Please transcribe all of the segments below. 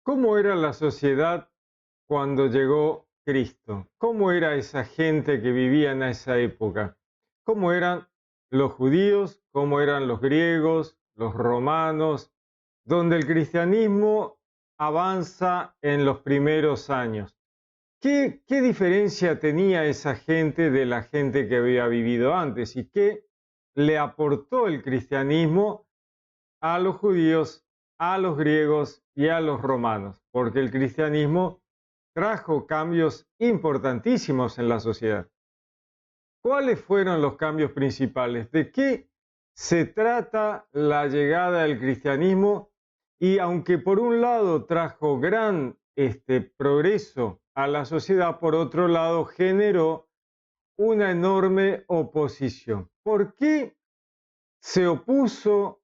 ¿Cómo era la sociedad cuando llegó Cristo? ¿Cómo era esa gente que vivía en esa época? ¿Cómo eran los judíos? ¿Cómo eran los griegos, los romanos? Donde el cristianismo avanza en los primeros años. ¿Qué diferencia tenía esa gente de la gente que había vivido antes? ¿Y qué le aportó el cristianismo a los judíos, a los griegos y a los romanos? Porque el cristianismo trajo cambios importantísimos en la sociedad. ¿Cuáles fueron los cambios principales? ¿De qué se trata la llegada del cristianismo? Y aunque por un lado trajo gran progreso a la sociedad, por otro lado generó una enorme oposición. ¿Por qué se opuso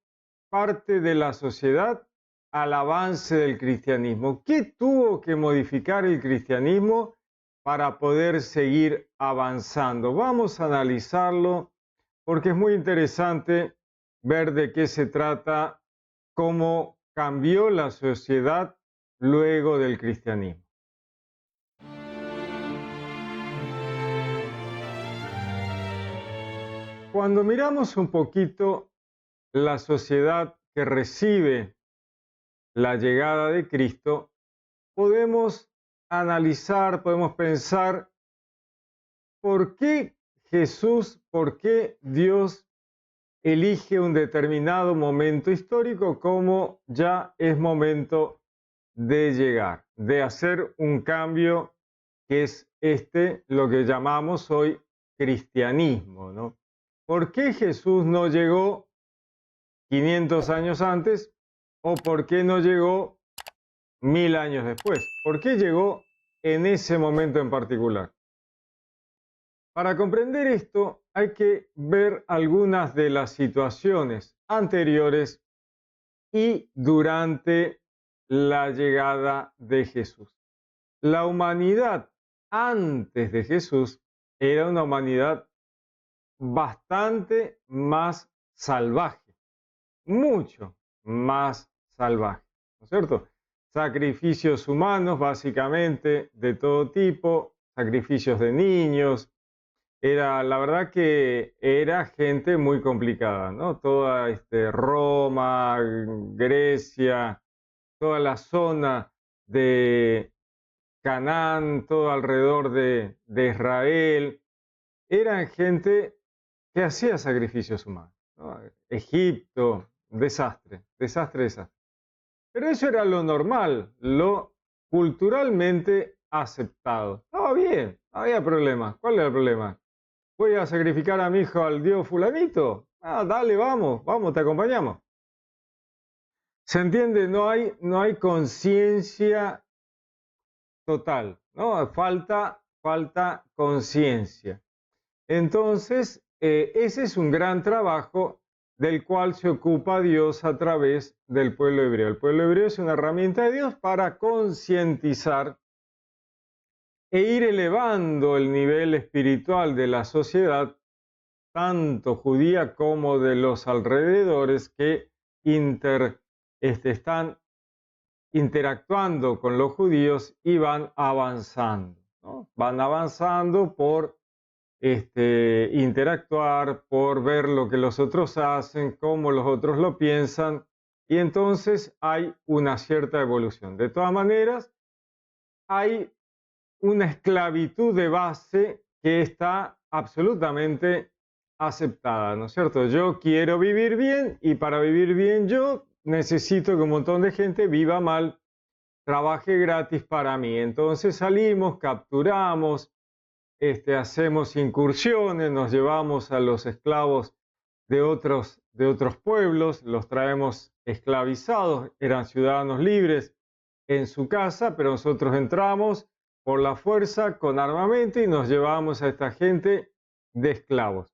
parte de la sociedad al avance del cristianismo? ¿Qué tuvo que modificar el cristianismo para poder seguir avanzando? Vamos a analizarlo porque es muy interesante ver de qué se trata, cómo cambió la sociedad luego del cristianismo. Cuando miramos un poquito la sociedad que recibe la llegada de Cristo, podemos analizar, podemos pensar por qué Jesús, por qué Dios elige un determinado momento histórico como ya es momento de llegar, de hacer un cambio que es lo que llamamos hoy cristianismo, ¿no? ¿Por qué Jesús no llegó 500 años antes o por qué no llegó 1000 años después? ¿Por qué llegó en ese momento en particular? Para comprender esto hay que ver algunas de las situaciones anteriores y durante la llegada de Jesús. La humanidad antes de Jesús era una humanidad bastante más salvaje, mucho más salvaje, ¿no es cierto? Sacrificios humanos, básicamente, de todo tipo, sacrificios de niños. La verdad que era gente muy complicada, ¿no? Toda Roma, Grecia, toda la zona de Canaán, todo alrededor de Israel, eran gente que hacía sacrificios humanos, ¿no? Egipto, desastre, desastre, desastre. Pero eso era lo normal, lo culturalmente aceptado. Estaba bien, no había problema. ¿Cuál era el problema? ¿Voy a sacrificar a mi hijo al dios fulanito? Ah, dale, vamos, vamos, te acompañamos. ¿Se entiende? No hay conciencia total, ¿no? Falta conciencia. Entonces, ese es un gran trabajo del cual se ocupa Dios a través del pueblo hebreo. El pueblo hebreo es una herramienta de Dios para concientizar e ir elevando el nivel espiritual de la sociedad, tanto judía como de los alrededores que están interactuando con los judíos y van avanzando, ¿no? Van avanzando por interactuar, por ver lo que los otros hacen, cómo los otros lo piensan, y entonces hay una cierta evolución. De todas maneras, hay una esclavitud de base que está absolutamente aceptada, ¿no es cierto? Yo quiero vivir bien y para vivir bien yo necesito que un montón de gente viva mal, trabaje gratis para mí. Entonces salimos, capturamos, hacemos incursiones, nos llevamos a los esclavos de otros pueblos, los traemos esclavizados, eran ciudadanos libres en su casa, pero nosotros entramos por la fuerza con armamento y nos llevamos a esta gente de esclavos.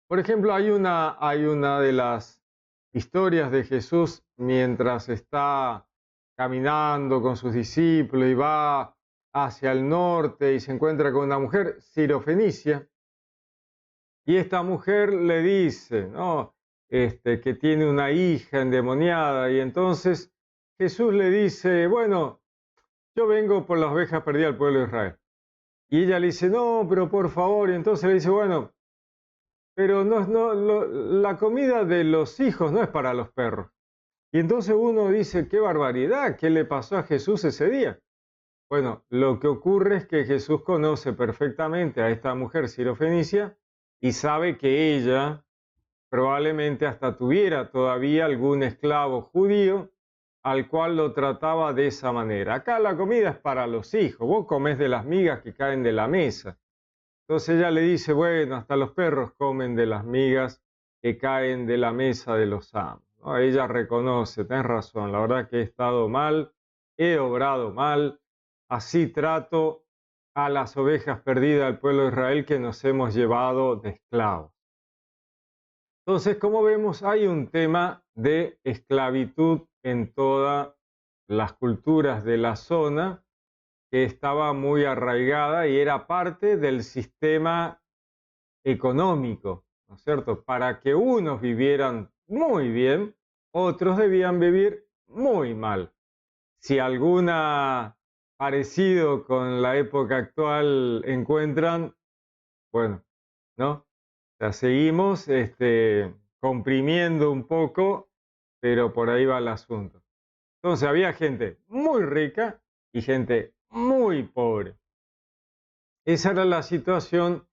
Por ejemplo, hay una de las historias de Jesús mientras está caminando con sus discípulos y va hacia el norte y se encuentra con una mujer sirofenicia. Y esta mujer le dice, ¿no? Que tiene una hija endemoniada y entonces Jesús le dice, bueno, yo vengo por las ovejas perdidas del pueblo de Israel. Y ella le dice, no, pero por favor. Y entonces le dice, bueno, pero la comida de los hijos no es para los perros. Y entonces uno dice, qué barbaridad, ¿qué le pasó a Jesús ese día? Bueno, lo que ocurre es que Jesús conoce perfectamente a esta mujer sirofenicia y sabe que ella probablemente hasta tuviera todavía algún esclavo judío al cual lo trataba de esa manera. Acá la comida es para los hijos, vos comés de las migas que caen de la mesa. Entonces ella le dice, bueno, hasta los perros comen de las migas que caen de la mesa de los amos, ¿no? Ella reconoce, tenés razón, la verdad que he estado mal, he obrado mal, así trato a las ovejas perdidas del pueblo de Israel que nos hemos llevado de esclavos. Entonces, como vemos, hay un tema de esclavitud en todas las culturas de la zona que estaba muy arraigada y era parte del sistema económico, ¿no es cierto? Para que unos vivieran muy bien, otros debían vivir muy mal. Si alguna parecido con la época actual encuentran, bueno, ¿no? O sea, seguimos comprimiendo un poco, pero por ahí va el asunto. Entonces había gente muy rica y gente muy pobre. Esa era la situación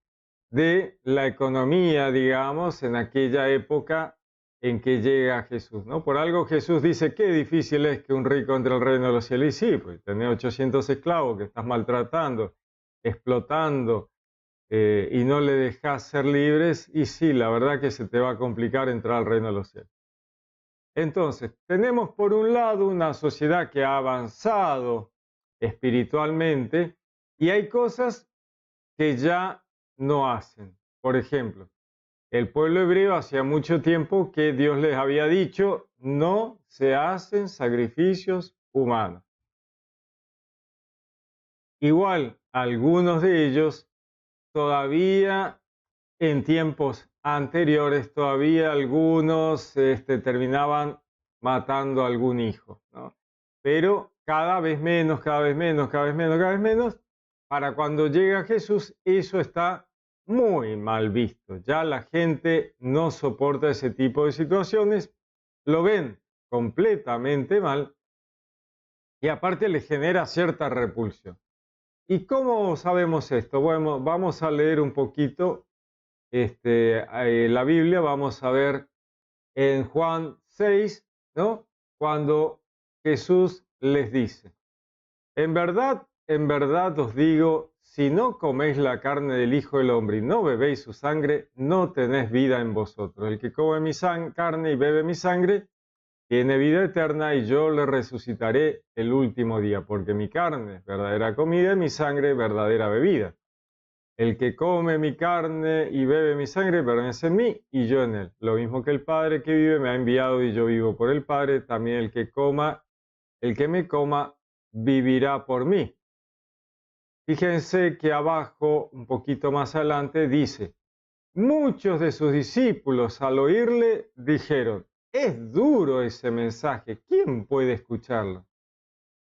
de la economía, digamos, en aquella época en que llega Jesús, ¿no? Por algo Jesús dice, qué difícil es que un rico entre al reino de los cielos. Y sí, pues tenés 800 esclavos que estás maltratando, explotando, y no le dejas ser libres, y sí, la verdad que se te va a complicar entrar al reino de los cielos. Entonces, tenemos por un lado una sociedad que ha avanzado espiritualmente y hay cosas que ya no hacen. Por ejemplo, el pueblo hebreo hacía mucho tiempo que Dios les había dicho, no se hacen sacrificios humanos. Igual, algunos de ellos todavía en tiempos anteriores, todavía algunos terminaban matando a algún hijo, ¿no? Pero cada vez menos, cada vez menos, cada vez menos, cada vez menos. Para cuando llega Jesús, eso está muy mal visto. Ya la gente no soporta ese tipo de situaciones, lo ven completamente mal y aparte le genera cierta repulsión. ¿Y cómo sabemos esto? Bueno, vamos a leer un poquito la Biblia, vamos a ver en Juan 6, ¿no? Cuando Jesús les dice, en verdad os digo, si no coméis la carne del Hijo del Hombre y no bebéis su sangre, no tenéis vida en vosotros. El que come mi carne y bebe mi sangre, tiene vida eterna y yo le resucitaré el último día, porque mi carne es verdadera comida y mi sangre verdadera bebida. El que come mi carne y bebe mi sangre permanece en mí y yo en él. Lo mismo que el Padre que vive me ha enviado y yo vivo por el Padre, también el que me coma, vivirá por mí. Fíjense que abajo, un poquito más adelante, dice, muchos de sus discípulos al oírle dijeron, es duro ese mensaje, ¿quién puede escucharlo?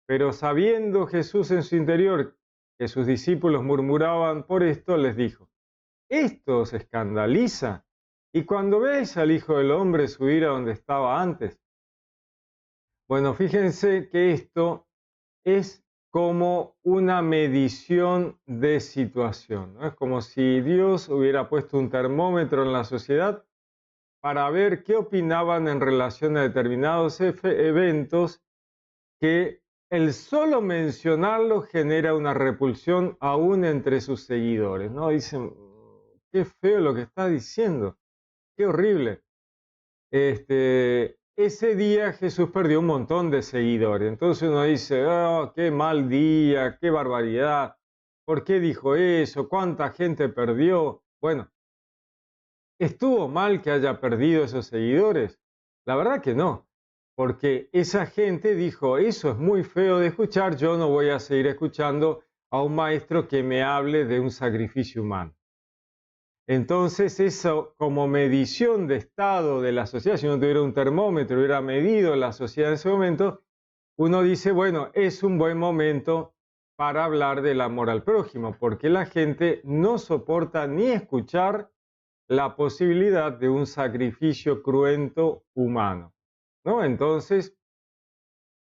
Pero sabiendo Jesús en su interior que sus discípulos murmuraban por esto, les dijo, ¿esto os escandaliza? Y cuando veis al Hijo del Hombre subir a donde estaba antes. Bueno, fíjense que esto es como una medición de situación, ¿no? Es como si Dios hubiera puesto un termómetro en la sociedad para ver qué opinaban en relación a determinados eventos que el solo mencionarlo genera una repulsión aún entre sus seguidores, ¿no? Dicen, qué feo lo que está diciendo, qué horrible. Ese día Jesús perdió un montón de seguidores. Entonces uno dice, oh, qué mal día, qué barbaridad. ¿Por qué dijo eso? ¿Cuánta gente perdió? Bueno, ¿estuvo mal que haya perdido esos seguidores? La verdad que no, porque esa gente dijo, eso es muy feo de escuchar, yo no voy a seguir escuchando a un maestro que me hable de un sacrificio humano. Entonces eso como medición de estado de la sociedad, si uno tuviera un termómetro, hubiera medido la sociedad en ese momento, uno dice, bueno, es un buen momento para hablar del amor al prójimo, porque la gente no soporta ni escuchar la posibilidad de un sacrificio cruento humano, ¿no? Entonces,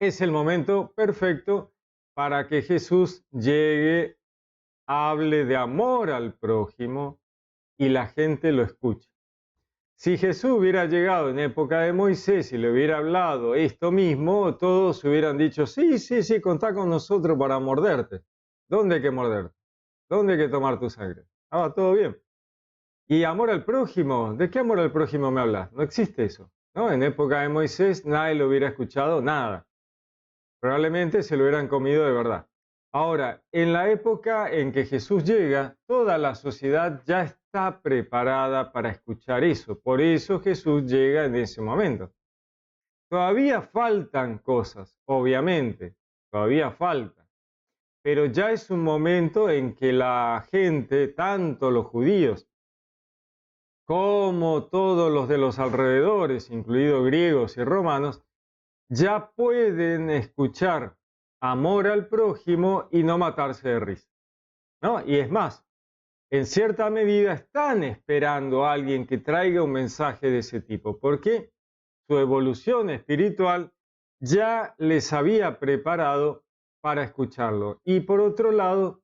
es el momento perfecto para que Jesús llegue, hable de amor al prójimo y la gente lo escuche. Si Jesús hubiera llegado en época de Moisés y le hubiera hablado esto mismo, todos hubieran dicho, sí, sí, sí, contá con nosotros para morderte. ¿Dónde hay que morderte? ¿Dónde hay que tomar tu sangre? Ah, todo bien. Y amor al prójimo, ¿de qué amor al prójimo me hablas? No existe eso, ¿no? En época de Moisés nadie lo hubiera escuchado nada. Probablemente se lo hubieran comido de verdad. Ahora, en la época en que Jesús llega, toda la sociedad ya está preparada para escuchar eso. Por eso Jesús llega en ese momento. Todavía faltan cosas, obviamente, todavía faltan. Pero ya es un momento en que la gente, tanto los judíos como todos los de los alrededores, incluidos griegos y romanos, ya pueden escuchar amor al prójimo y no matarse de risa, ¿no? Y es más, en cierta medida están esperando a alguien que traiga un mensaje de ese tipo, porque su evolución espiritual ya les había preparado para escucharlo. Y por otro lado,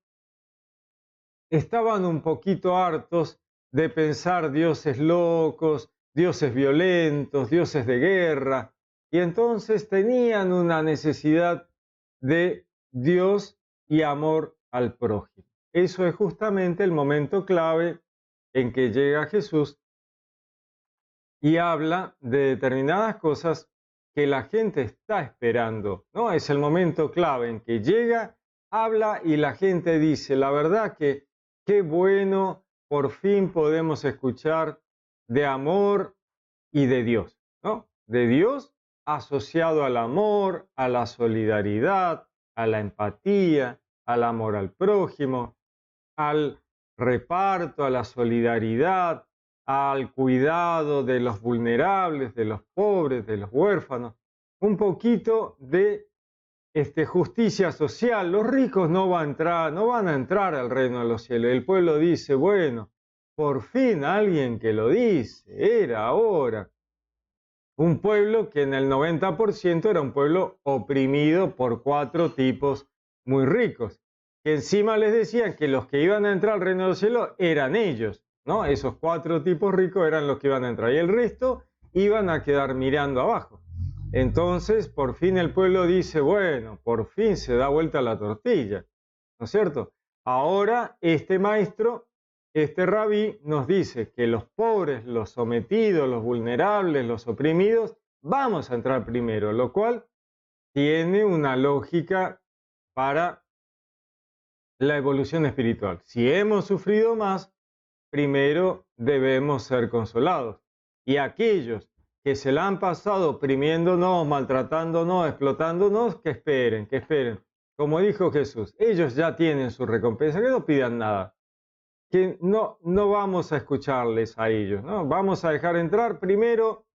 estaban un poquito hartos de pensar dioses locos, dioses violentos, dioses de guerra, y entonces tenían una necesidad de Dios y amor al prójimo. Eso es justamente el momento clave en que llega Jesús y habla de determinadas cosas que la gente está esperando, ¿no? Es el momento clave en que llega, habla y la gente dice, la verdad que qué bueno, por fin podemos escuchar de amor y de Dios, ¿no? De Dios asociado al amor, a la solidaridad, a la empatía, al amor al prójimo, al reparto, a la solidaridad, al cuidado de los vulnerables, de los pobres, de los huérfanos, un poquito de justicia social. Los ricos no van a entrar al reino de los cielos. El pueblo dice, bueno, por fin alguien que lo dice, era ahora. Un pueblo que en el 90% era un pueblo oprimido por 4 tipos muy ricos, que encima les decían que los que iban a entrar al reino de los cielos eran ellos, ¿no? Esos 4 tipos ricos eran los que iban a entrar y el resto iban a quedar mirando abajo. Entonces, por fin el pueblo dice, bueno, por fin se da vuelta la tortilla, ¿no es cierto? Ahora este maestro, este rabí, nos dice que los pobres, los sometidos, los vulnerables, los oprimidos, vamos a entrar primero, lo cual tiene una lógica para la evolución espiritual. Si hemos sufrido más, primero debemos ser consolados. Y aquellos que se la han pasado oprimiéndonos, maltratándonos, explotándonos, que esperen, que esperen. Como dijo Jesús, ellos ya tienen su recompensa, que no pidan nada. Que no vamos a escucharles a ellos, ¿no? Vamos a dejar entrar primero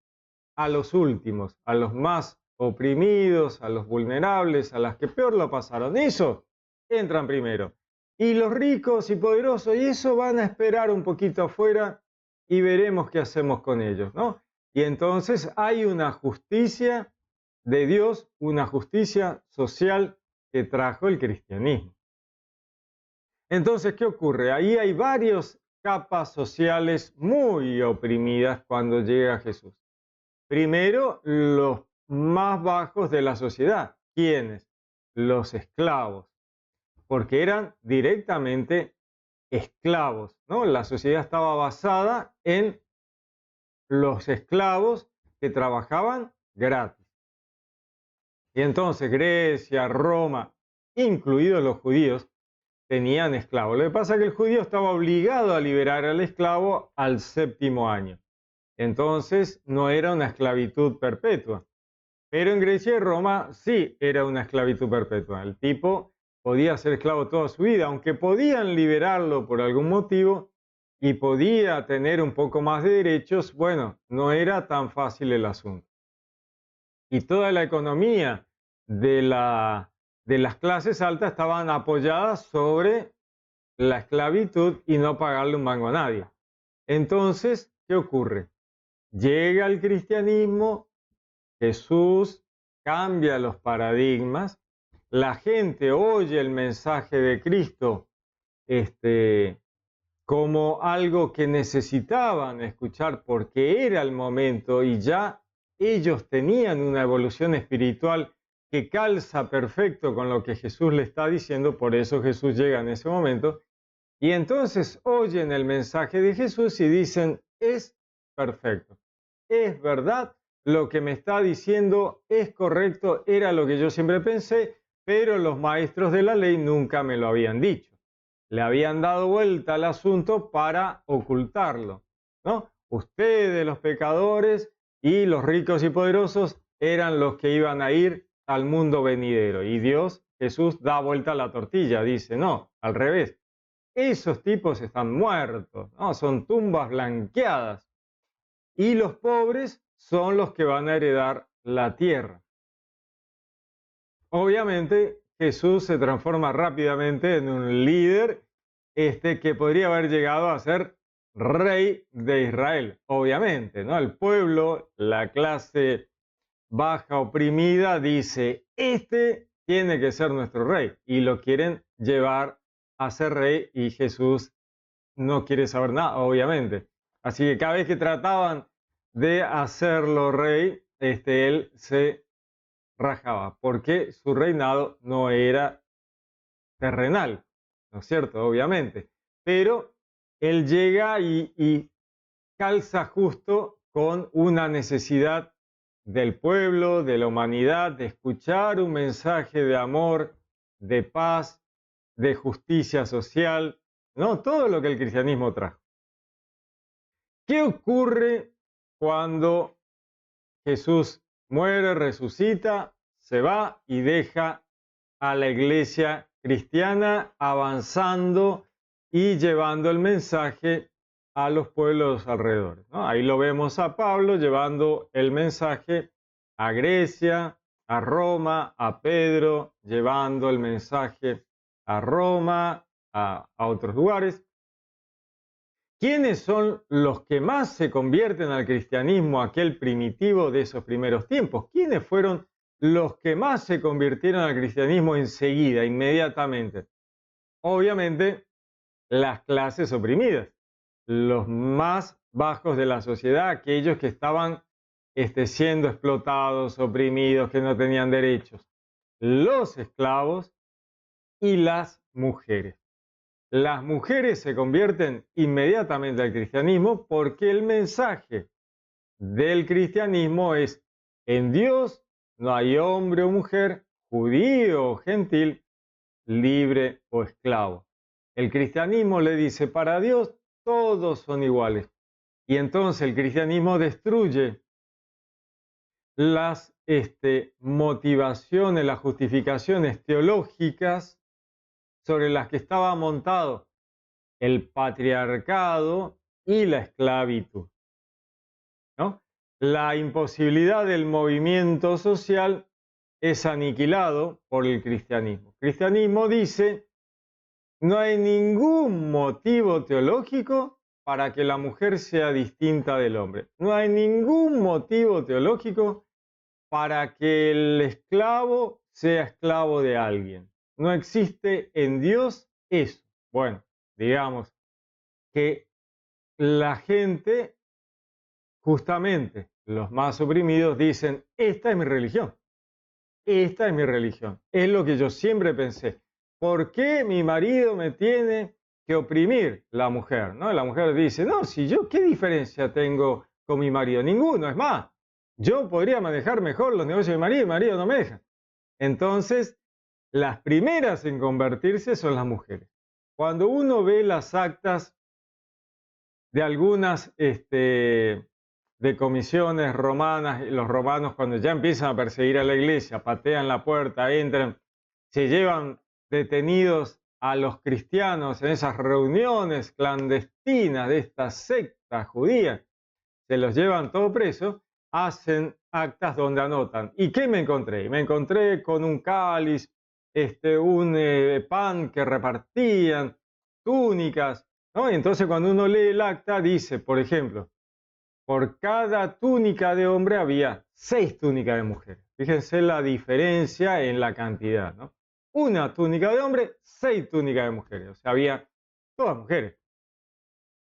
a los últimos, a los más oprimidos, a los vulnerables, a las que peor lo pasaron. Eso entran primero. Y los ricos y poderosos, y eso van a esperar un poquito afuera y veremos qué hacemos con ellos, ¿no? Y entonces hay una justicia de Dios, una justicia social que trajo el cristianismo. Entonces, ¿qué ocurre? Ahí hay varias capas sociales muy oprimidas cuando llega Jesús. Primero, los más bajos de la sociedad. ¿Quiénes? Los esclavos, porque eran directamente esclavos, ¿no? La sociedad estaba basada en los esclavos que trabajaban gratis. Y entonces Grecia, Roma, incluidos los judíos, tenían esclavos. Lo que pasa es que el judío estaba obligado a liberar al esclavo al 7º año. Entonces no era una esclavitud perpetua. Pero en Grecia y Roma sí era una esclavitud perpetua. El tipo podía ser esclavo toda su vida, aunque podían liberarlo por algún motivo y podía tener un poco más de derechos, bueno, no era tan fácil el asunto. Y toda la economía de las clases altas estaban apoyadas sobre la esclavitud y no pagarle un mango a nadie. Entonces, ¿qué ocurre? Llega el cristianismo, Jesús cambia los paradigmas, la gente oye el mensaje de Cristo como algo que necesitaban escuchar porque era el momento y ya ellos tenían una evolución espiritual que calza perfecto con lo que Jesús le está diciendo, por eso Jesús llega en ese momento, y entonces oyen el mensaje de Jesús y dicen, es perfecto, es verdad, lo que me está diciendo es correcto, era lo que yo siempre pensé, pero los maestros de la ley nunca me lo habían dicho. Le habían dado vuelta al asunto para ocultarlo, ¿no? Ustedes, los pecadores, y los ricos y poderosos eran los que iban a ir al mundo venidero. Y Dios, Jesús, da vuelta a la tortilla, dice, no, al revés. Esos tipos están muertos, ¿no? Son tumbas blanqueadas. Y los pobres son los que van a heredar la tierra. Obviamente, Jesús se transforma rápidamente en un líder que podría haber llegado a ser rey de Israel, obviamente, ¿no? El pueblo, la clase baja oprimida, dice, tiene que ser nuestro rey, y lo quieren llevar a ser rey, y Jesús no quiere saber nada, obviamente. Así que cada vez que trataban de hacerlo rey, él se rajaba, porque su reinado no era terrenal, ¿no es cierto? Obviamente. Pero él llega y calza justo con una necesidad del pueblo, de la humanidad, de escuchar un mensaje de amor, de paz, de justicia social, ¿no? Todo lo que el cristianismo trajo. ¿Qué ocurre cuando Jesús muere, resucita, se va y deja a la iglesia cristiana avanzando y llevando el mensaje a los pueblos alrededor, ¿no? Ahí lo vemos a Pablo llevando el mensaje a Grecia, a Roma, a Pedro llevando el mensaje a Roma, a otros lugares. ¿Quiénes son los que más se convierten al cristianismo, aquel primitivo de esos primeros tiempos? ¿Quiénes fueron los que más se convirtieron al cristianismo enseguida, inmediatamente? Obviamente, las clases oprimidas, los más bajos de la sociedad, aquellos que estaban siendo explotados, oprimidos, que no tenían derechos, los esclavos y las mujeres. Las mujeres se convierten inmediatamente al cristianismo porque el mensaje del cristianismo es: en Dios no hay hombre o mujer, judío o gentil, libre o esclavo. El cristianismo le dice, para Dios todos son iguales. Y entonces el cristianismo destruye las motivaciones, las justificaciones teológicas sobre las que estaba montado el patriarcado y la esclavitud, ¿no? La imposibilidad del movimiento social es aniquilado por el cristianismo. El cristianismo dice, no hay ningún motivo teológico para que la mujer sea distinta del hombre. No hay ningún motivo teológico para que el esclavo sea esclavo de alguien. No existe en Dios eso. Bueno, digamos que la gente, justamente los más oprimidos, dicen, esta es mi religión, esta es mi religión, es lo que yo siempre pensé. ¿Por qué mi marido me tiene que oprimir? La mujer, ¿no? La mujer dice, no, si yo, ¿qué diferencia tengo con mi marido? Ninguno, es más, yo podría manejar mejor los negocios de mi marido no me deja. Entonces, las primeras en convertirse son las mujeres. Cuando uno ve las actas de algunas de comisiones romanas, los romanos cuando ya empiezan a perseguir a la iglesia, patean la puerta, entran, se llevan detenidos a los cristianos en esas reuniones clandestinas de esta secta judía, se los llevan todo preso, hacen actas donde anotan. ¿Y qué me encontré? Me encontré con un cáliz, un pan que repartían, túnicas, ¿no? Y entonces cuando uno lee el acta dice, por ejemplo, por cada túnica de hombre había 6 túnicas de mujer. Fíjense la diferencia en la cantidad, ¿no? Una túnica de hombre, 6 túnicas de mujeres. O sea, había todas mujeres.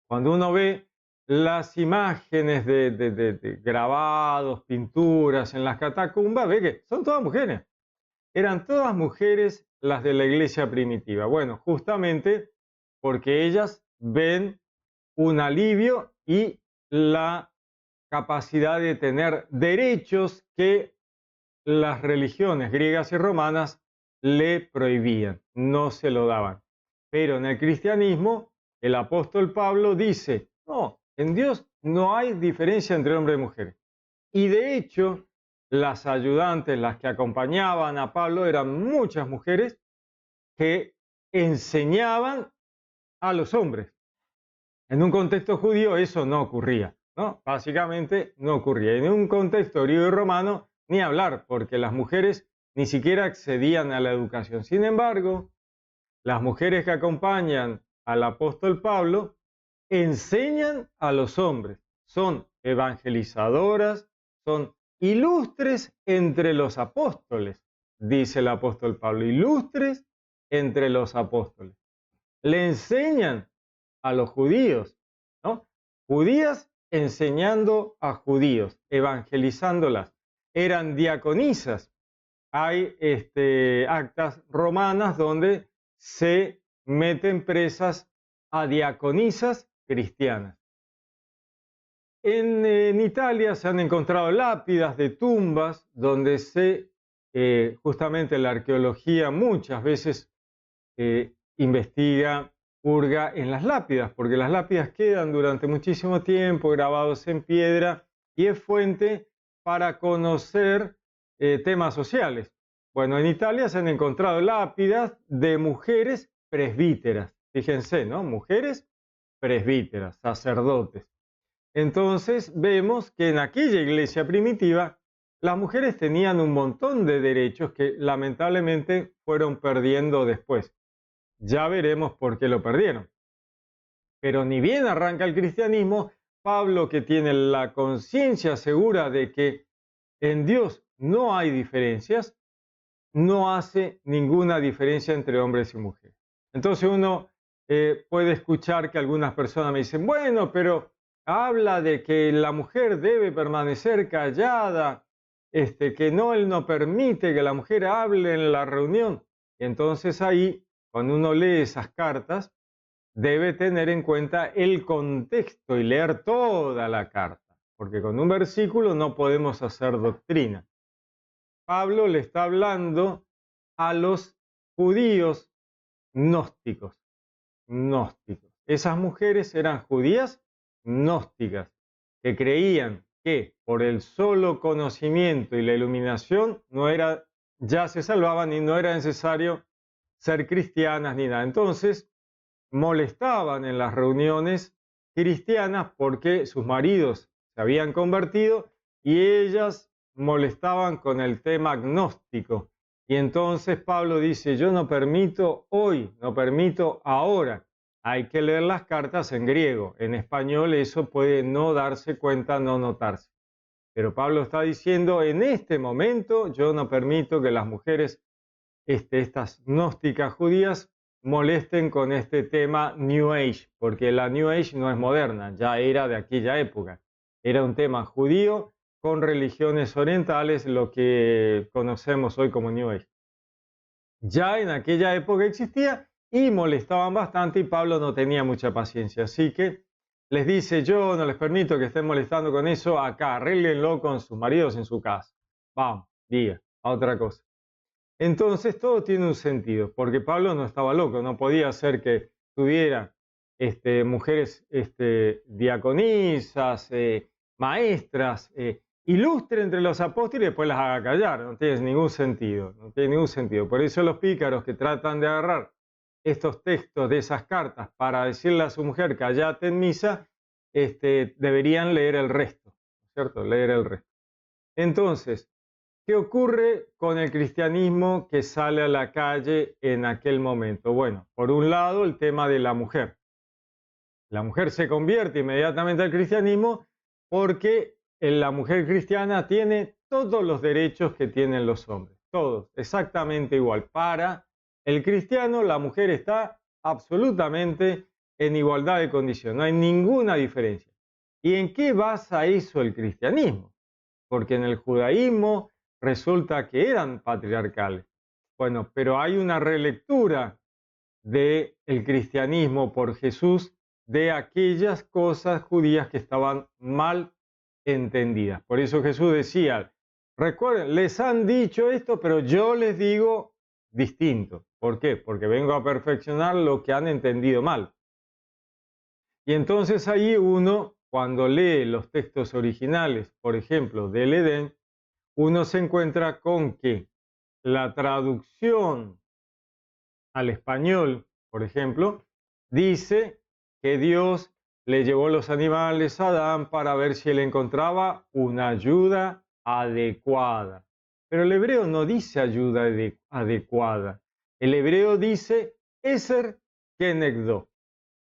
Cuando uno ve las imágenes de grabados, pinturas en las catacumbas, ve que son todas mujeres. Eran todas mujeres las de la iglesia primitiva. Bueno, justamente porque ellas ven un alivio y la capacidad de tener derechos que las religiones griegas y romanas le prohibían, no se lo daban. Pero en el cristianismo, el apóstol Pablo dice, no, en Dios no hay diferencia entre hombre y mujer. Y de hecho, las ayudantes, las que acompañaban a Pablo, eran muchas mujeres que enseñaban a los hombres. En un contexto judío eso no ocurría, ¿no? Básicamente no ocurría. En un contexto griego y romano, ni hablar, porque las mujeres ni siquiera accedían a la educación. Sin embargo, las mujeres que acompañan al apóstol Pablo enseñan a los hombres, son evangelizadoras, son ilustres entre los apóstoles, dice el apóstol Pablo, ilustres entre los apóstoles. Le enseñan a los judíos, ¿no? Judías enseñando a judíos, evangelizándolas. Eran diaconisas. Hay actas romanas donde se meten presas a diaconisas cristianas. En Italia se han encontrado lápidas de tumbas donde justamente la arqueología muchas veces investiga, hurga en las lápidas, porque las lápidas quedan durante muchísimo tiempo grabados en piedra y es fuente para conocer temas sociales. Bueno, en Italia se han encontrado lápidas de mujeres presbíteras, fíjense, ¿no? Mujeres presbíteras, sacerdotes. Entonces vemos que en aquella iglesia primitiva las mujeres tenían un montón de derechos que lamentablemente fueron perdiendo después. Ya veremos por qué lo perdieron. Pero ni bien arranca el cristianismo, Pablo, que tiene la conciencia segura de que en Dios no hay diferencias, no hace ninguna diferencia entre hombres y mujeres. Entonces uno puede escuchar que algunas personas me dicen, bueno, pero habla de que la mujer debe permanecer callada, que no, él no permite que la mujer hable en la reunión. Y entonces ahí, cuando uno lee esas cartas, debe tener en cuenta el contexto y leer toda la carta, porque con un versículo no podemos hacer doctrina. Pablo le está hablando a los judíos gnósticos. Esas mujeres eran judías gnósticas, que creían que por el solo conocimiento y la iluminación ya se salvaban y no era necesario ser cristianas ni nada. Entonces, molestaban en las reuniones cristianas porque sus maridos se habían convertido y ellas molestaban con el tema gnóstico. Y entonces Pablo dice, yo no permito hoy, no permito ahora. Hay que leer las cartas en griego. En español eso puede no darse cuenta, no notarse. Pero Pablo está diciendo, en este momento yo no permito que las mujeres, estas gnósticas judías, molesten con este tema New Age, porque la New Age no es moderna, ya era de aquella época. Era un tema judío con religiones orientales, lo que conocemos hoy como New Age. Ya en aquella época existía y molestaban bastante y Pablo no tenía mucha paciencia. Así que les dice, yo no les permito que estén molestando con eso acá, arréglenlo con sus maridos en su casa. Vamos, diga, a otra cosa. Entonces todo tiene un sentido, porque Pablo no estaba loco, no podía ser que tuviera mujeres diaconisas, maestras, ilustre entre los apóstoles y después las haga callar. No tiene ningún sentido, no tiene ningún sentido. Por eso los pícaros que tratan de agarrar estos textos de esas cartas para decirle a su mujer callate en misa, deberían leer el resto, ¿cierto? Leer el resto. Entonces, ¿qué ocurre con el cristianismo que sale a la calle en aquel momento? Bueno, por un lado, el tema de la mujer. La mujer se convierte inmediatamente al cristianismo porque la mujer cristiana tiene todos los derechos que tienen los hombres, todos, exactamente igual. Para el cristiano, la mujer está absolutamente en igualdad de condición, no hay ninguna diferencia. ¿Y en qué basa eso el cristianismo? Porque en el judaísmo resulta que eran patriarcales. Bueno, pero hay una relectura del cristianismo por Jesús de aquellas cosas judías que estaban mal entendidas. Por eso Jesús decía, recuerden, les han dicho esto, pero yo les digo distinto. ¿Por qué? Porque vengo a perfeccionar lo que han entendido mal. Y entonces ahí uno, cuando lee los textos originales, por ejemplo, del Edén, uno se encuentra con que la traducción al español, por ejemplo, dice que Dios le llevó los animales a Adán para ver si él encontraba una ayuda adecuada. Pero el hebreo no dice ayuda adecuada. El hebreo dice Eser Kenegdo.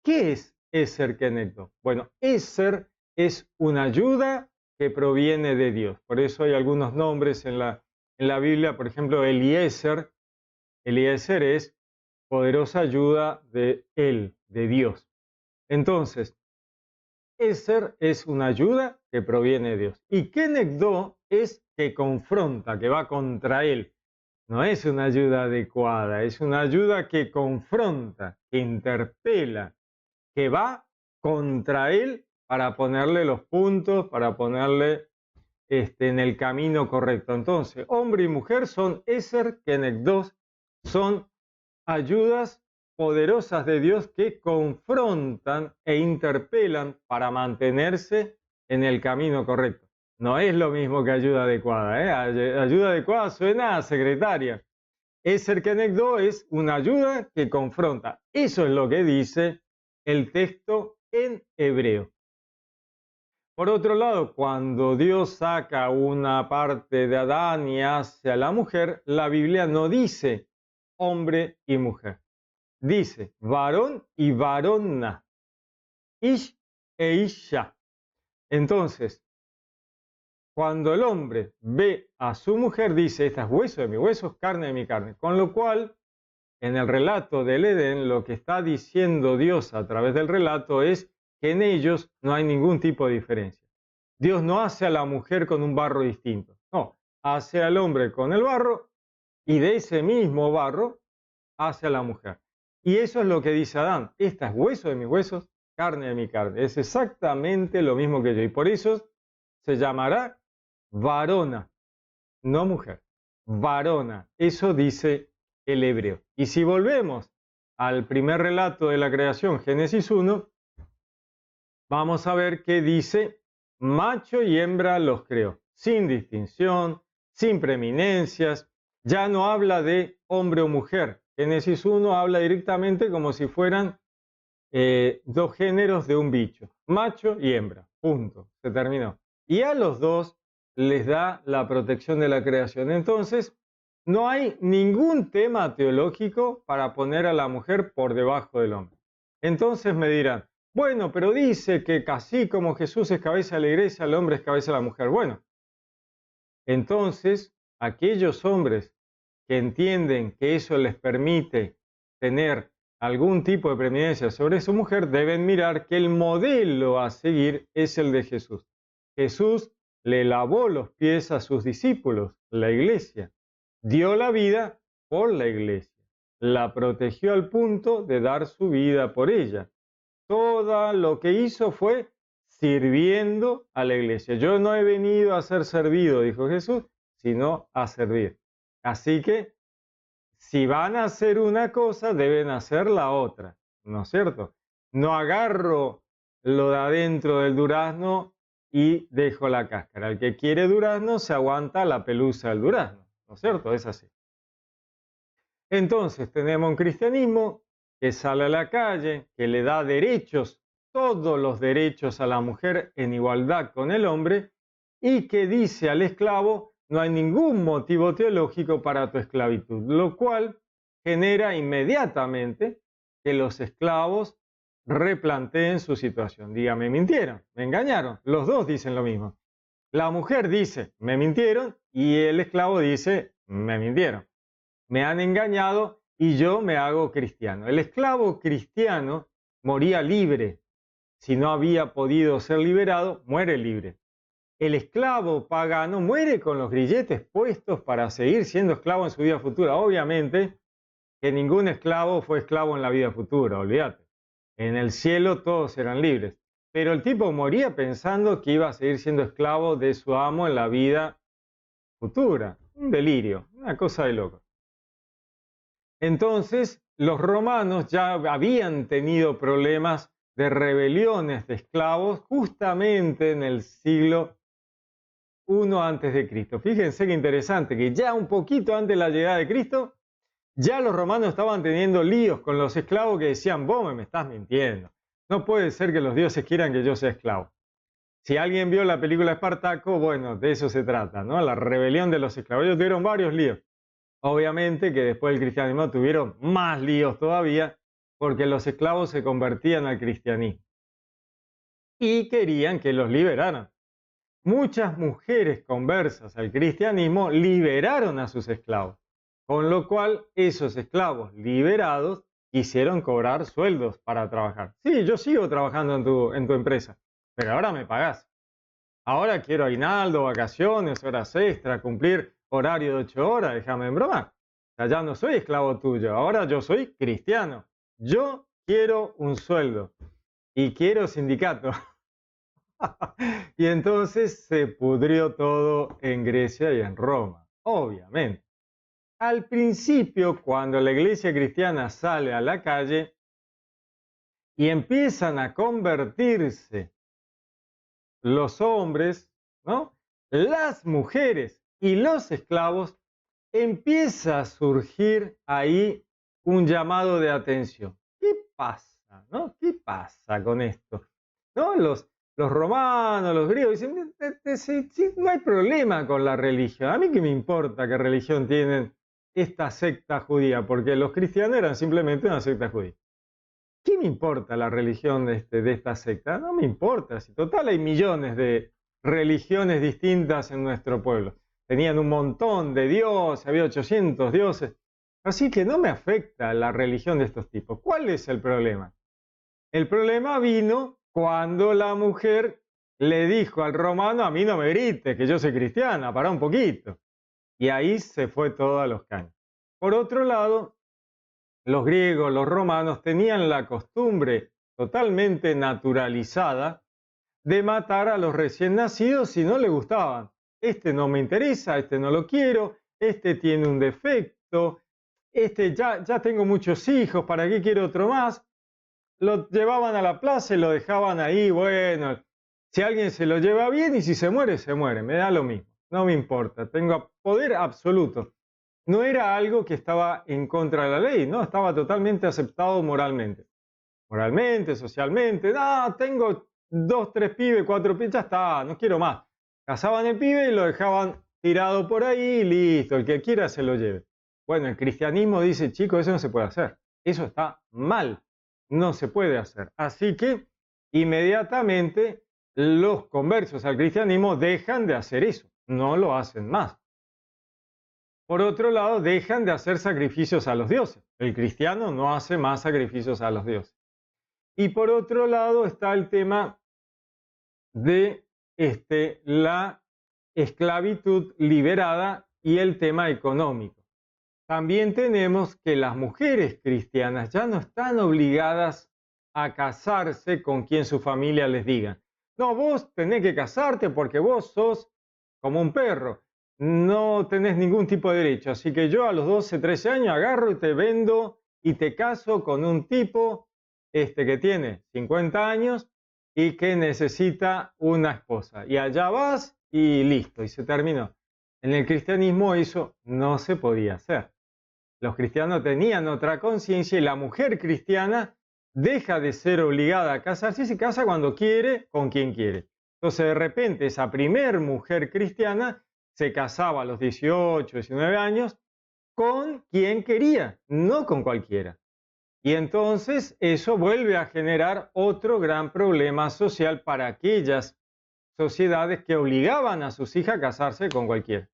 ¿Qué es Eser Kenegdo? Bueno, Eser es una ayuda que proviene de Dios. Por eso hay algunos nombres en la Biblia, por ejemplo, Eliezer. Eliezer es poderosa ayuda de Él, de Dios. Entonces, Eser es una ayuda que proviene de Dios. Y Kenegdo es que confronta, que va contra Él. No es una ayuda adecuada, es una ayuda que confronta, que interpela, que va contra Él para ponerle los puntos, para ponerle en el camino correcto. Entonces, hombre y mujer son Eser Kenegdos, son ayudas poderosas de Dios que confrontan e interpelan para mantenerse en el camino correcto. No es lo mismo que ayuda adecuada, ¿eh? Ayuda adecuada suena a secretaria. Eser Kenegdo es una ayuda que confronta. Eso es lo que dice el texto en hebreo. Por otro lado, cuando Dios saca una parte de Adán y hace a la mujer, la Biblia no dice hombre y mujer. Dice varón y varona, ish e isha. Entonces, cuando el hombre ve a su mujer, dice, esta es hueso de mi hueso, carne de mi carne. Con lo cual, en el relato del Edén, lo que está diciendo Dios a través del relato es que en ellos no hay ningún tipo de diferencia. Dios no hace a la mujer con un barro distinto, no, hace al hombre con el barro y de ese mismo barro hace a la mujer. Y eso es lo que dice Adán, esta es hueso de mis huesos, carne de mi carne. Es exactamente lo mismo que yo y por eso se llamará varona, no mujer, varona. Eso dice el hebreo. Y si volvemos al primer relato de la creación, Génesis 1, vamos a ver que dice, macho y hembra los creó, sin distinción, sin preeminencias, ya no habla de hombre o mujer. Génesis 1 habla directamente como si fueran dos géneros de un bicho, macho y hembra, punto, se terminó. Y a los dos les da la protección de la creación. Entonces, no hay ningún tema teológico para poner a la mujer por debajo del hombre. Entonces me dirán, bueno, pero dice que así como Jesús es cabeza de la iglesia, el hombre es cabeza de la mujer. Bueno, entonces aquellos hombres que entienden que eso les permite tener algún tipo de preeminencia sobre su mujer, deben mirar que el modelo a seguir es el de Jesús. Jesús le lavó los pies a sus discípulos, la iglesia, dio la vida por la iglesia, la protegió al punto de dar su vida por ella. Todo lo que hizo fue sirviendo a la iglesia. Yo no he venido a ser servido, dijo Jesús, sino a servir. Así que si van a hacer una cosa, deben hacer la otra, ¿no es cierto? No agarro lo de adentro del durazno y dejo la cáscara. El que quiere durazno se aguanta la pelusa del durazno, ¿no es cierto? Es así. Entonces tenemos un cristianismo que sale a la calle, que le da derechos, todos los derechos a la mujer en igualdad con el hombre, y que dice al esclavo, no hay ningún motivo teológico para tu esclavitud, lo cual genera inmediatamente que los esclavos replanteen su situación. Diga, me mintieron, me engañaron. Los dos dicen lo mismo. La mujer dice, me mintieron, y el esclavo dice, me mintieron. Me han engañado y yo me hago cristiano. El esclavo cristiano moría libre. Si no había podido ser liberado, muere libre. El esclavo pagano muere con los grilletes puestos para seguir siendo esclavo en su vida futura. Obviamente que ningún esclavo fue esclavo en la vida futura, olvídate. En el cielo todos eran libres. Pero el tipo moría pensando que iba a seguir siendo esclavo de su amo en la vida futura. Un delirio, una cosa de loco. Entonces, los romanos ya habían tenido problemas de rebeliones de esclavos justamente en el siglo I antes de Cristo. Fíjense qué interesante, que ya un poquito antes de la llegada de Cristo, ya los romanos estaban teniendo líos con los esclavos que decían, vos me estás mintiendo. No puede ser que los dioses quieran que yo sea esclavo. Si alguien vio la película Espartaco, bueno, de eso se trata, ¿no? La rebelión de los esclavos. Ellos tuvieron varios líos. Obviamente que después del cristianismo tuvieron más líos todavía porque los esclavos se convertían al cristianismo y querían que los liberaran. Muchas mujeres conversas al cristianismo liberaron a sus esclavos, con lo cual esos esclavos liberados quisieron cobrar sueldos para trabajar. Sí, yo sigo trabajando en tu empresa, pero ahora me pagás. Ahora quiero aguinaldo, vacaciones, horas extra, cumplir horario de 8 horas, déjame en broma. O sea, ya no soy esclavo tuyo, ahora yo soy cristiano. Yo quiero un sueldo y quiero sindicato. Y entonces se pudrió todo en Grecia y en Roma, obviamente. Al principio, cuando la iglesia cristiana sale a la calle y empiezan a convertirse los hombres, ¿no? Las mujeres y los esclavos, empieza a surgir ahí un llamado de atención. ¿Qué pasa? ¿No? ¿Qué pasa con esto? ¿No? Los romanos, los griegos dicen, sí, no hay problema con la religión. A mí qué me importa qué religión tienen esta secta judía, porque los cristianos eran simplemente una secta judía. ¿Qué me importa la religión de esta secta? No me importa, si total hay millones de religiones distintas en nuestro pueblo. Tenían un montón de dioses, había 800 dioses. Así que no me afecta la religión de estos tipos. ¿Cuál es el problema? El problema vino cuando la mujer le dijo al romano, a mí no me grites, que yo soy cristiana, pará un poquito. Y ahí se fue todo a los caños. Por otro lado, los griegos, los romanos tenían la costumbre totalmente naturalizada de matar a los recién nacidos si no le gustaban. Este no me interesa, este no lo quiero, este tiene un defecto, este ya tengo muchos hijos, ¿para qué quiero otro más? Lo llevaban a la plaza y lo dejaban ahí, bueno, si alguien se lo lleva bien y si se muere, me da lo mismo, no me importa, tengo poder absoluto. No era algo que estaba en contra de la ley, no, estaba totalmente aceptado moralmente. Moralmente, socialmente, no, tengo 2, 3 pibes, 4 pibes, ya está, no quiero más. Casaban el pibe y lo dejaban tirado por ahí y listo, el que quiera se lo lleve. Bueno, el cristianismo dice, chicos, eso no se puede hacer, eso está mal, no se puede hacer. Así que inmediatamente los conversos al cristianismo dejan de hacer eso, no lo hacen más. Por otro lado, dejan de hacer sacrificios a los dioses. El cristiano no hace más sacrificios a los dioses. Y por otro lado está el tema de la esclavitud liberada y el tema económico. También tenemos que las mujeres cristianas ya no están obligadas a casarse con quien su familia les diga. No, vos tenés que casarte porque vos sos como un perro. No tenés ningún tipo de derecho. Así que yo a los 12, 13 años agarro y te vendo y te caso con un tipo que tiene 50 años y que necesita una esposa. Y allá vas y listo, y se terminó. En el cristianismo eso no se podía hacer. Los cristianos tenían otra conciencia y la mujer cristiana deja de ser obligada a casarse y se casa cuando quiere, con quien quiere. Entonces, de repente, esa primer mujer cristiana se casaba a los 18, 19 años con quien quería, no con cualquiera. Y entonces eso vuelve a generar otro gran problema social para aquellas sociedades que obligaban a sus hijas a casarse con cualquiera.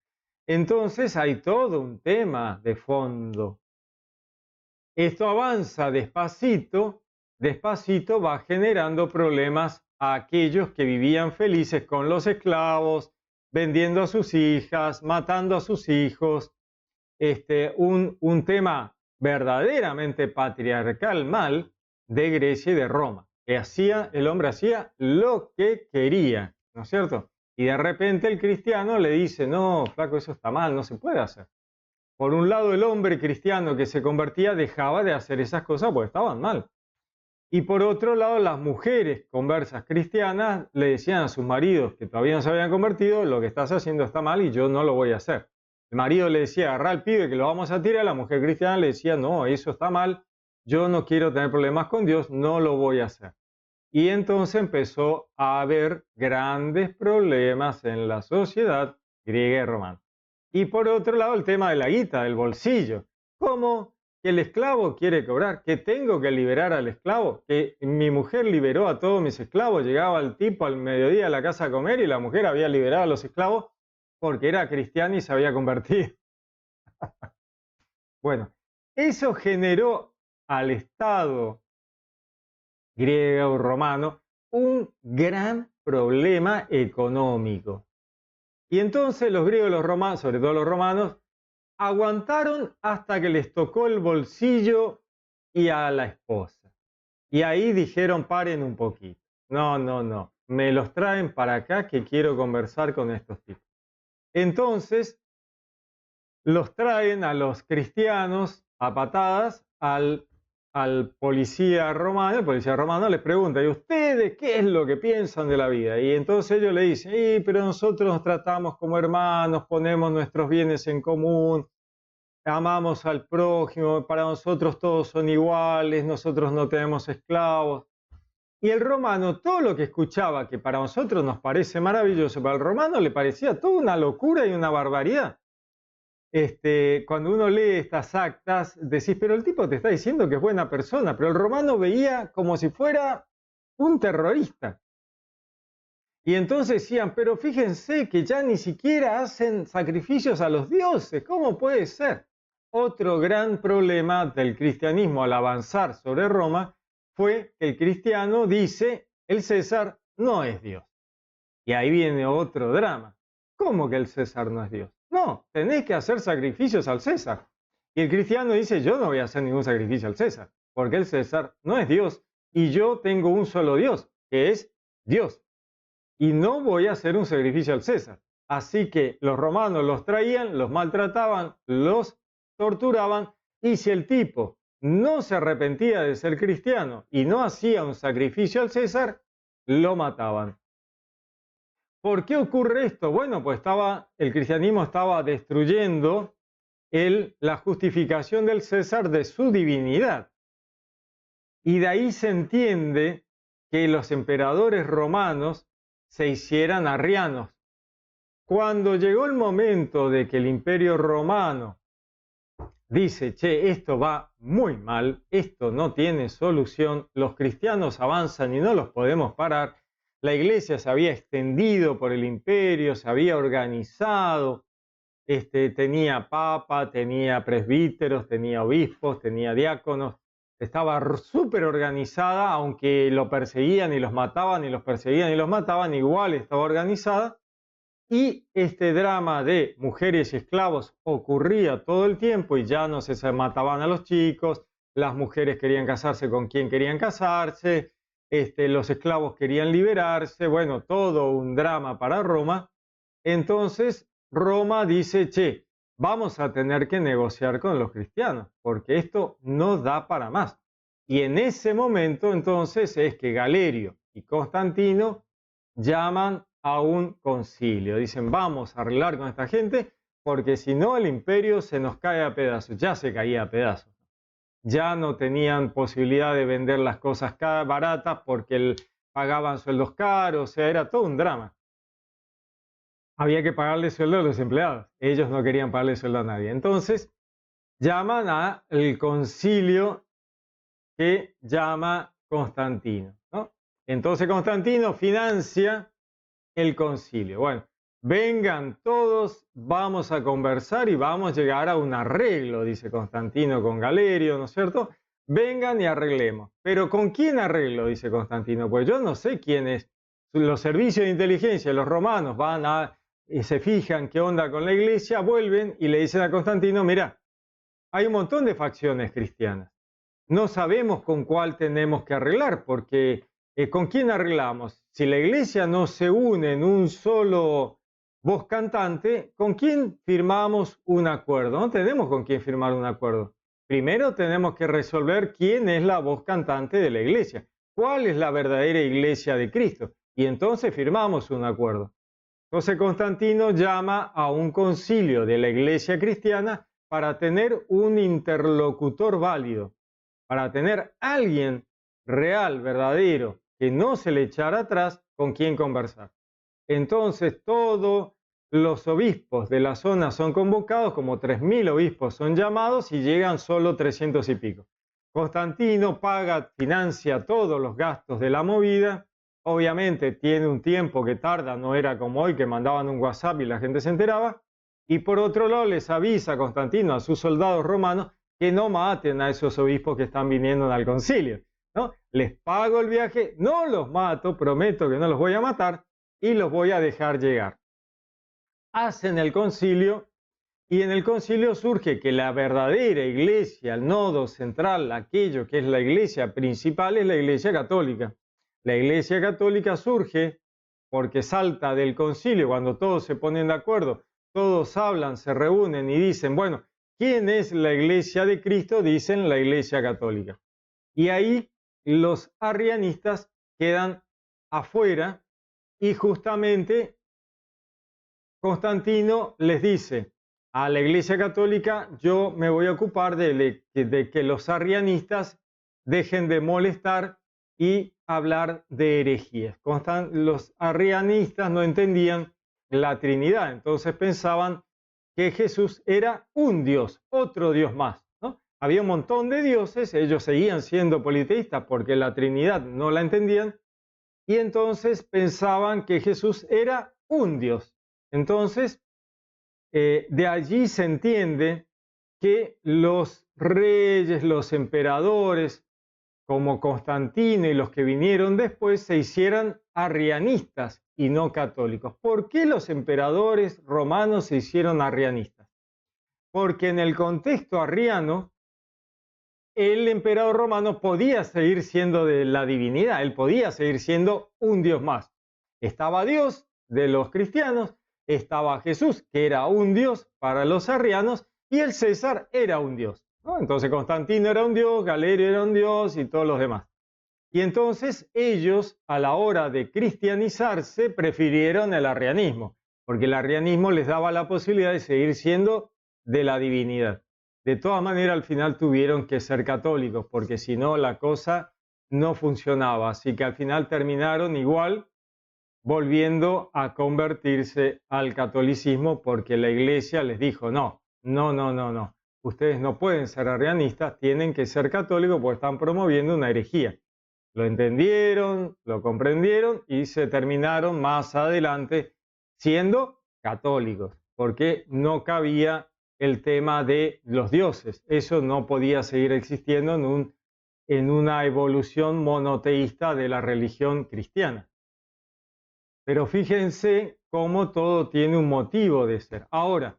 Entonces hay todo un tema de fondo. Esto avanza despacito, despacito va generando problemas a aquellos que vivían felices con los esclavos, vendiendo a sus hijas, matando a sus hijos. Un tema verdaderamente patriarcal mal de Grecia y de Roma, que el hombre hacía lo que quería, ¿no es cierto? Y de repente el cristiano le dice, no, flaco, eso está mal, no se puede hacer. Por un lado, el hombre cristiano que se convertía dejaba de hacer esas cosas porque estaban mal. Y por otro lado, las mujeres conversas cristianas le decían a sus maridos que todavía no se habían convertido, lo que estás haciendo está mal y yo no lo voy a hacer. El marido le decía, agarrá al pibe que lo vamos a tirar, la mujer cristiana le decía, no, eso está mal, yo no quiero tener problemas con Dios, no lo voy a hacer. Y entonces empezó a haber grandes problemas en la sociedad griega y romana. Y por otro lado, el tema de la guita, del bolsillo. ¿Cómo que el esclavo quiere cobrar? ¿Que tengo que liberar al esclavo? ¿Que mi mujer liberó a todos mis esclavos? Llegaba el tipo al mediodía a la casa a comer y la mujer había liberado a los esclavos porque era cristiana y se había convertido. Bueno, eso generó al Estado griego o romano un gran problema económico. Y entonces los griegos y los romanos, sobre todo los romanos, aguantaron hasta que les tocó el bolsillo y a la esposa. Y ahí dijeron, paren un poquito. No, me los traen para acá que quiero conversar con estos tipos. Entonces, los traen a los cristianos a patadas al policía romano. El policía romano les pregunta, ¿y ustedes qué es lo que piensan de la vida? Y entonces ellos le dicen, pero nosotros nos tratamos como hermanos, ponemos nuestros bienes en común, amamos al prójimo, para nosotros todos son iguales, nosotros no tenemos esclavos. Y el romano, todo lo que escuchaba, que para nosotros nos parece maravilloso, para el romano le parecía toda una locura y una barbaridad. Cuando uno lee estas actas, decís, pero el tipo te está diciendo que es buena persona, pero el romano veía como si fuera un terrorista. Y entonces decían, pero fíjense que ya ni siquiera hacen sacrificios a los dioses, ¿cómo puede ser? Otro gran problema del cristianismo al avanzar sobre Roma fue que el cristiano dice, el César no es Dios. Y ahí viene otro drama. ¿Cómo que el César no es Dios? No, tenés que hacer sacrificios al César. Y el cristiano dice, yo no voy a hacer ningún sacrificio al César, porque el César no es Dios y yo tengo un solo Dios, que es Dios. Y no voy a hacer un sacrificio al César. Así que los romanos los traían, los maltrataban, los torturaban, y si el tipo no se arrepentía de ser cristiano y no hacía un sacrificio al César, lo mataban. ¿Por qué ocurre esto? Bueno, pues el cristianismo estaba destruyendo la justificación del César de su divinidad. Y de ahí se entiende que los emperadores romanos se hicieran arrianos. Cuando llegó el momento de que el imperio romano dice, che, esto va muy mal, esto no tiene solución, los cristianos avanzan y no los podemos parar, la iglesia se había extendido por el imperio, se había organizado, tenía papa, tenía presbíteros, tenía obispos, tenía diáconos, estaba súper organizada, aunque lo perseguían y los mataban y los perseguían y los mataban, igual estaba organizada. Y este drama de mujeres y esclavos ocurría todo el tiempo y ya no se mataban a los chicos, las mujeres querían casarse con quien querían casarse, los esclavos querían liberarse, bueno, todo un drama para Roma. Entonces Roma dice, che, vamos a tener que negociar con los cristianos, porque esto no da para más. Y en ese momento entonces es que Galerio y Constantino llaman a un concilio. Dicen, vamos a arreglar con esta gente, porque si no el imperio se nos cae a pedazos. Ya se caía a pedazos. Ya no tenían posibilidad de vender las cosas baratas porque pagaban sueldos caros, o sea, era todo un drama. Había que pagarle sueldo a los empleados. Ellos no querían pagarle sueldo a nadie. Entonces, llaman al concilio que llama Constantino, ¿no? Entonces Constantino financia el concilio. Bueno, vengan todos, vamos a conversar y vamos a llegar a un arreglo, dice Constantino con Galerio, ¿no es cierto? Vengan y arreglemos. Pero ¿con quién arreglo? Dice Constantino. Pues yo no sé quién es. Los servicios de inteligencia, los romanos y se fijan qué onda con la iglesia, vuelven y le dicen a Constantino, mira, hay un montón de facciones cristianas. No sabemos con cuál tenemos que arreglar, porque ¿con quién arreglamos? Si la iglesia no se une en un solo voz cantante, ¿con quién firmamos un acuerdo? No tenemos con quién firmar un acuerdo. Primero tenemos que resolver quién es la voz cantante de la iglesia, cuál es la verdadera iglesia de Cristo, y entonces firmamos un acuerdo. Entonces Constantino llama a un concilio de la iglesia cristiana para tener un interlocutor válido, para tener alguien real, verdadero, que no se le echara atrás con quien conversar. Entonces todos los obispos de la zona son convocados, como 3.000 obispos son llamados y llegan solo 300 y pico. Constantino financia todos los gastos de la movida. Obviamente tiene un tiempo que tarda, no era como hoy que mandaban un WhatsApp y la gente se enteraba. Y por otro lado les avisa Constantino a sus soldados romanos que no maten a esos obispos que están viniendo al concilio, ¿no? Les pago el viaje, no los mato, prometo que no los voy a matar y los voy a dejar llegar. Hacen el concilio y en el concilio surge que la verdadera iglesia, el nodo central, aquello que es la iglesia principal, es la iglesia católica. La iglesia católica surge porque salta del concilio cuando todos se ponen de acuerdo, todos hablan, se reúnen y dicen, bueno, ¿quién es la iglesia de Cristo? Dicen la iglesia católica. Y ahí los arrianistas quedan afuera y justamente Constantino les dice a la iglesia católica, yo me voy a ocupar de que los arrianistas dejen de molestar y hablar de herejías. Los arrianistas no entendían la Trinidad, entonces pensaban que Jesús era un Dios, otro Dios más, ¿no? Había un montón de dioses, ellos seguían siendo politeístas porque la Trinidad no la entendían, y entonces pensaban que Jesús era un Dios. Entonces, de allí se entiende que los reyes, los emperadores, como Constantino y los que vinieron después, se hicieran arrianistas y no católicos. ¿Por qué los emperadores romanos se hicieron arrianistas? Porque en el contexto arriano, el emperador romano podía seguir siendo de la divinidad, él podía seguir siendo un Dios más. Estaba Dios de los cristianos, estaba Jesús, que era un Dios para los arrianos, y el César era un Dios, ¿no? Entonces Constantino era un Dios, Galerio era un Dios y todos los demás. Y entonces ellos, a la hora de cristianizarse, prefirieron el arrianismo, porque el arrianismo les daba la posibilidad de seguir siendo de la divinidad. De todas maneras, al final tuvieron que ser católicos, porque si no, la cosa no funcionaba. Así que al final terminaron igual volviendo a convertirse al catolicismo, porque la iglesia les dijo, no. Ustedes no pueden ser arrianistas, tienen que ser católicos porque están promoviendo una herejía. Lo entendieron, lo comprendieron y se terminaron más adelante siendo católicos, porque no cabía el tema de los dioses. Eso no podía seguir existiendo en una evolución monoteísta de la religión cristiana. Pero fíjense cómo todo tiene un motivo de ser. Ahora,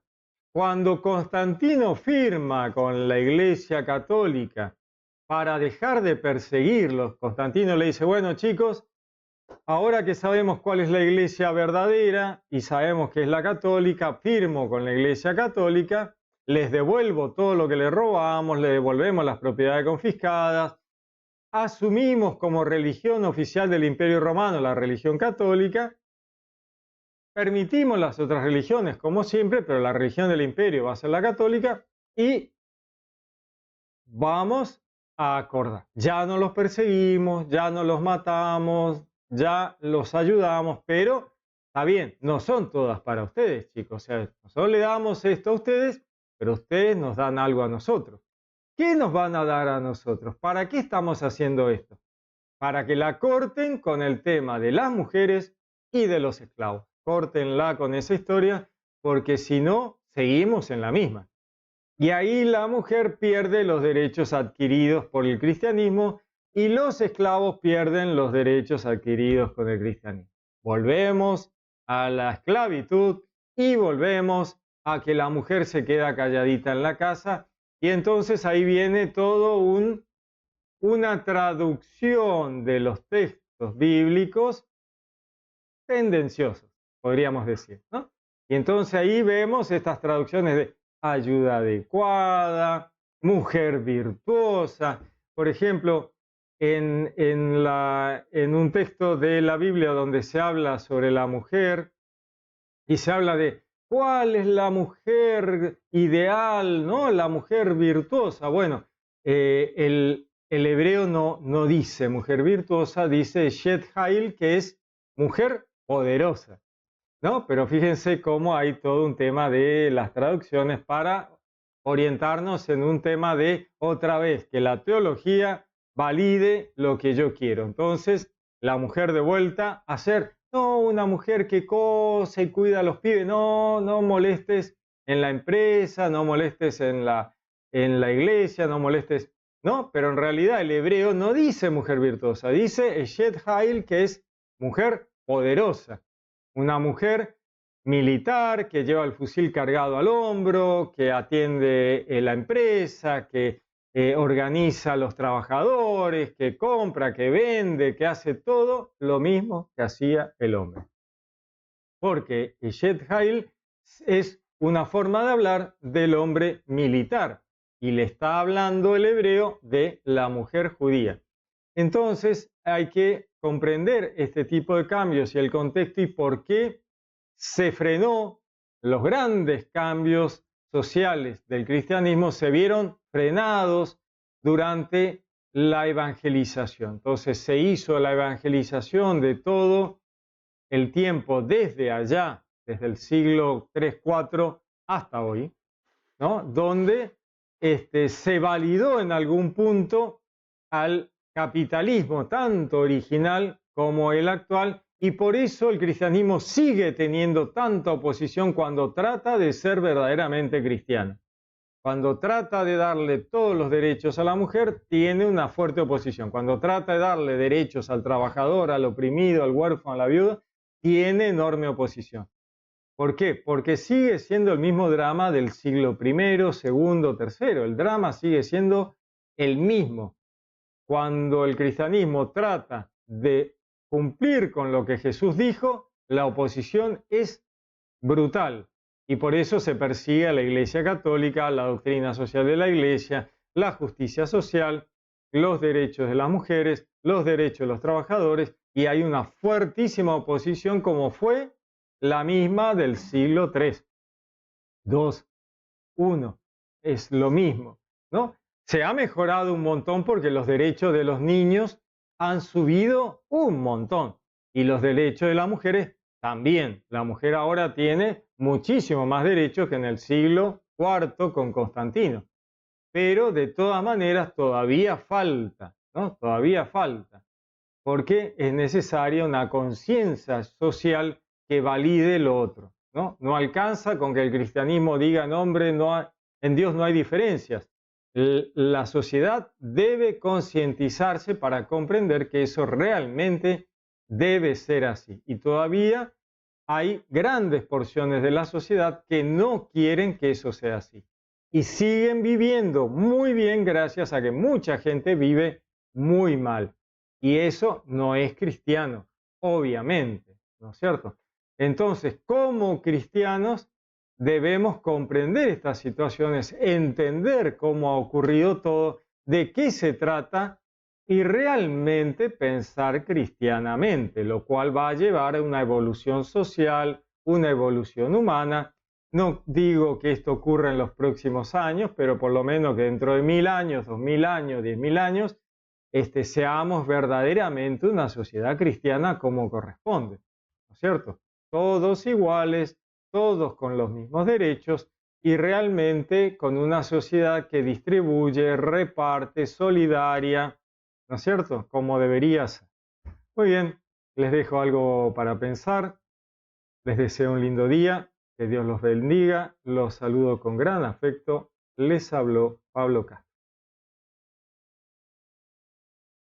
cuando Constantino firma con la Iglesia Católica para dejar de perseguirlos, Constantino le dice, bueno chicos, ahora que sabemos cuál es la iglesia verdadera y sabemos que es la católica, firmo con la iglesia católica, les devuelvo todo lo que les robamos, les devolvemos las propiedades confiscadas, asumimos como religión oficial del Imperio Romano la religión católica, permitimos las otras religiones como siempre, pero la religión del imperio va a ser la católica y vamos a acordar. Ya no los perseguimos, ya no los matamos, ya los ayudamos, pero está bien, no son todas para ustedes, chicos. O sea, nosotros le damos esto a ustedes, pero ustedes nos dan algo a nosotros. ¿Qué nos van a dar a nosotros? ¿Para qué estamos haciendo esto? Para que la corten con el tema de las mujeres y de los esclavos. Córtenla con esa historia, porque si no, seguimos en la misma. Y ahí la mujer pierde los derechos adquiridos por el cristianismo y los esclavos pierden los derechos adquiridos con el cristianismo. Volvemos a la esclavitud y volvemos a que la mujer se queda calladita en la casa, y entonces ahí viene todo una traducción de los textos bíblicos tendenciosos, podríamos decir, ¿no? Y entonces ahí vemos estas traducciones de ayuda adecuada, mujer virtuosa. Por ejemplo, en un texto de la Biblia donde se habla sobre la mujer y se habla de cuál es la mujer ideal, ¿no? La mujer virtuosa. Bueno, el hebreo no dice mujer virtuosa, dice Shet Hail, que es mujer poderosa, ¿no? Pero fíjense cómo hay todo un tema de las traducciones para orientarnos en un tema de, otra vez, que la teología valide lo que yo quiero. Entonces, la mujer de vuelta a ser, no una mujer que cose y cuida a los pibes, no molestes en la empresa, no molestes en la iglesia, no molestes, no, pero en realidad el hebreo no dice mujer virtuosa, dice Eshet Hail, que es mujer poderosa, una mujer militar que lleva el fusil cargado al hombro, que atiende la empresa, que organiza a los trabajadores, que compra, que vende, que hace todo lo mismo que hacía el hombre. Porque Eshet Hail es una forma de hablar del hombre militar y le está hablando el hebreo de la mujer judía. Entonces hay que comprender este tipo de cambios y el contexto y por qué se frenó. Los grandes cambios sociales del cristianismo se vieron frenados durante la evangelización. Entonces se hizo la evangelización de todo el tiempo desde allá, desde el siglo 3-4 hasta hoy, ¿no? Donde se validó en algún punto al capitalismo tanto original como el actual, y por eso el cristianismo sigue teniendo tanta oposición cuando trata de ser verdaderamente cristiano. Cuando trata de darle todos los derechos a la mujer, tiene una fuerte oposición. Cuando trata de darle derechos al trabajador, al oprimido, al huérfano, a la viuda, tiene enorme oposición. ¿Por qué? Porque sigue siendo el mismo drama del siglo I, segundo, tercero. El drama sigue siendo el mismo. Cuando el cristianismo trata de cumplir con lo que Jesús dijo, la oposición es brutal. Y por eso se persigue a la Iglesia Católica, la doctrina social de la Iglesia, la justicia social, los derechos de las mujeres, los derechos de los trabajadores, y hay una fuertísima oposición como fue la misma del siglo III, II, I. Es lo mismo, ¿no? Se ha mejorado un montón porque los derechos de los niños han subido un montón y los derechos de las mujeres también. La mujer ahora tiene muchísimo más derechos que en el siglo IV con Constantino. Pero de todas maneras todavía falta, ¿no? Todavía falta. Porque es necesaria una conciencia social que valide lo otro, ¿no? No alcanza con que el cristianismo diga, no, hombre, en Dios no hay diferencias. La sociedad debe concientizarse para comprender que eso realmente debe ser así. Y todavía hay grandes porciones de la sociedad que no quieren que eso sea así. Y siguen viviendo muy bien gracias a que mucha gente vive muy mal. Y eso no es cristiano, obviamente, ¿no es cierto? Entonces, como cristianos, debemos comprender estas situaciones, entender cómo ha ocurrido todo, de qué se trata y realmente pensar cristianamente, lo cual va a llevar a una evolución social, una evolución humana. No digo que esto ocurra en los próximos años, pero por lo menos que dentro de 1000 años, 2000 años, 10.000 años, seamos verdaderamente una sociedad cristiana como corresponde, ¿no es cierto? Todos iguales, todos con los mismos derechos y realmente con una sociedad que distribuye, reparte, solidaria, ¿no es cierto? Como debería ser. Muy bien, les dejo algo para pensar, les deseo un lindo día, que Dios los bendiga, los saludo con gran afecto, les habló Pablo Castro.